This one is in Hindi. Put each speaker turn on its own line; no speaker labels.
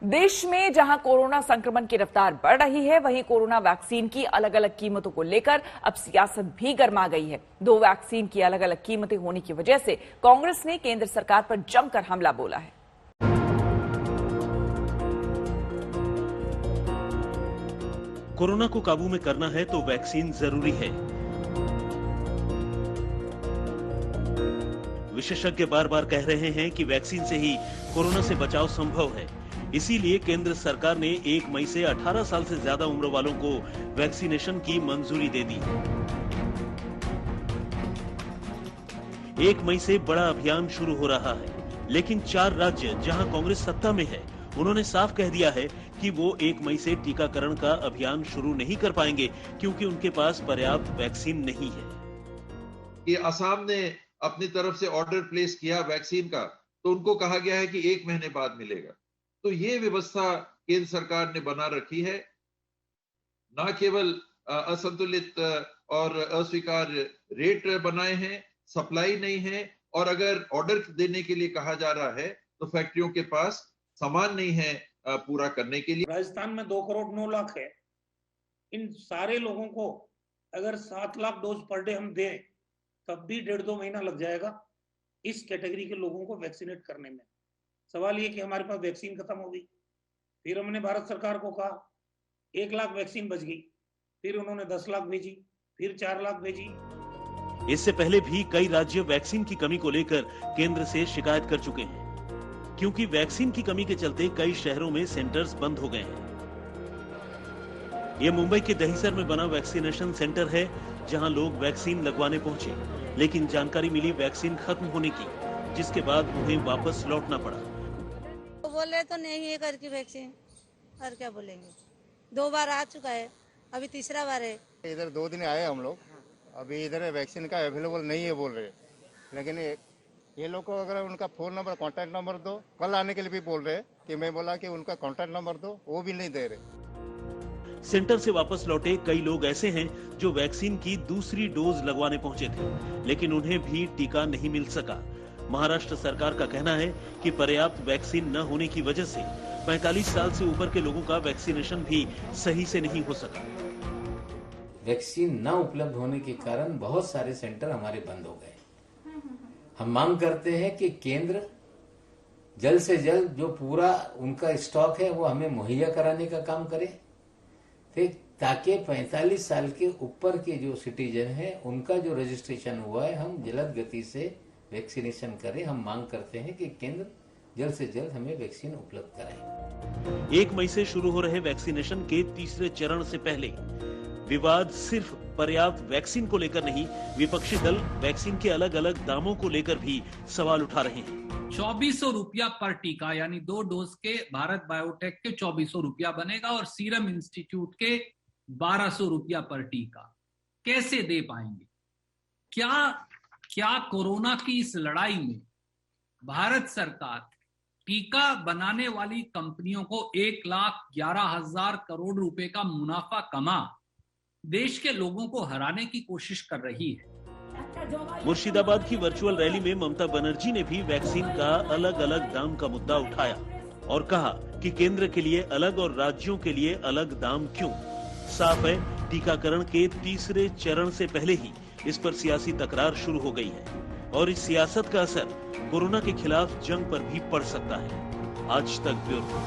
देश में जहां कोरोना संक्रमण की रफ्तार बढ़ रही है, वहीं कोरोना वैक्सीन की अलग अलग कीमतों को लेकर अब सियासत भी गर्मा गई है। दो वैक्सीन की अलग अलग कीमतें होने की वजह से कांग्रेस ने केंद्र सरकार पर जमकर हमला बोला है।
कोरोना को काबू में करना है तो वैक्सीन जरूरी है। विशेषज्ञ बार बार कह रहे हैं कि वैक्सीन से ही कोरोना से बचाव संभव है। इसीलिए केंद्र सरकार ने 1 मई से 18 साल से ज्यादा उम्र वालों को वैक्सीनेशन की मंजूरी दे दी। 1 मई से बड़ा अभियान शुरू हो रहा है, लेकिन 4 राज्य जहां कांग्रेस सत्ता में है, उन्होंने साफ कह दिया है कि वो 1 मई से टीकाकरण का अभियान शुरू नहीं कर पाएंगे क्योंकि उनके पास पर्याप्त वैक्सीन नहीं है।
कि असम ने अपनी तरफ से ऑर्डर प्लेस किया वैक्सीन का, तो उनको कहा गया है कि 1 महीने बाद मिलेगा। तो ये व्यवस्था केंद्र सरकार ने बना रखी है। न केवल असंतुलित और अस्वीकार्य रेट बनाए हैं, सप्लाई नहीं है, और अगर ऑर्डर देने के लिए कहा जा रहा है तो फैक्ट्रियों के पास सामान नहीं है पूरा करने के लिए।
राजस्थान में 2 करोड़ 9 लाख है। इन सारे लोगों को अगर 7 लाख डोज पर डे हम दें, तब भी 1.5-2 महीना लग जाएगा इस कैटेगरी के लोगों को वैक्सीनेट करने में। सवाल ये कि हमारे पास वैक्सीन खत्म हो गई। फिर हमने भारत सरकार को कहा 1 लाख वैक्सीन बच गई, फिर उन्होंने 10 लाख भेजी, फिर 4 लाख भेजी।
इससे पहले भी कई राज्य वैक्सीन की कमी को लेकर केंद्र से शिकायत कर चुके हैं, क्योंकि वैक्सीन की कमी के चलते कई शहरों में सेंटर्स बंद हो गए हैं। ये मुंबई के दहिसर में बना वैक्सीनेशन सेंटर है, जहां लोग वैक्सीन लगवाने पहुंचे, लेकिन जानकारी मिली वैक्सीन खत्म होने की, जिसके बाद उन्हें वापस लौटना पड़ा।
बोल रहे तो नहीं है करके वैक्सीन, और क्या बोलेंगे। 2 बार आ चुका है, अभी तीसरा बार है।
इधर 2 दिन आए हम लोग, अभी इधर वैक्सीन का अवेलेबल नहीं है बोल रहे, लेकिन ये लोग को अगर उनका फोन नंबर कॉन्टैक्ट नंबर दो, कल आने के लिए भी बोल रहे कि मैं बोला कि उनका कॉन्टैक्ट नंबर दो, वो भी नहीं दे रहे।
सेंटर से वापस लौटे कई लोग ऐसे हैं जो वैक्सीन की दूसरी डोज लगवाने पहुंचे थे, लेकिन उन्हें भी टीका नहीं मिल सका। महाराष्ट्र सरकार का कहना है कि पर्याप्त वैक्सीन न होने की वजह से 45 साल से ऊपर के लोगों का वैक्सीनेशन भी सही से नहीं हो सका।
वैक्सीन न उपलब्ध होने के कारण बहुत सारे सेंटर हमारे बंद हो गए। हम मांग करते हैं कि केंद्र जल्द से जल्द जो पूरा उनका स्टॉक है वो हमें मुहैया कराने का काम करे, ताकि 45 साल के ऊपर के जो सिटीजन हैं उनका जो रजिस्ट्रेशन हुआ है हम जल्द गति से वैक्सीनेशन करें। हम मांग करते हैं कि केंद्र जल्द से जल्द हमें वैक्सीन उपलब्ध कराए।
1 मई से शुरू हो रहे वैक्सीनेशन के तीसरे चरण से पहले विवाद सिर्फ पर्याप्त वैक्सीन को लेकर नहीं, विपक्षी दल वैक्सीन के अलग अलग दामों को लेकर भी सवाल उठा रहे हैं।
2400 रुपया पर टीका, यानी 2 डोज के भारत बायोटेक के 2400 रुपया बनेगा और सीरम इंस्टीट्यूट के 1200 रुपया पर टीका। कैसे दे पाएंगे? क्या कोरोना की इस लड़ाई में भारत सरकार टीका बनाने वाली कंपनियों को 1,11,000 करोड़ रुपए का मुनाफा कमा देश के लोगों को हराने की कोशिश कर रही है?
मुर्शिदाबाद की वर्चुअल रैली में ममता बनर्जी ने भी वैक्सीन का अलग अलग दाम का मुद्दा उठाया और कहा कि केंद्र के लिए अलग और राज्यों के लिए अलग दाम क्यों। साफ है, टीकाकरण के तीसरे चरण से पहले ही इस पर सियासी तकरार शुरू हो गई है और इस सियासत का असर कोरोना के खिलाफ जंग पर भी पड़ सकता है। आज तक ब्यूरो।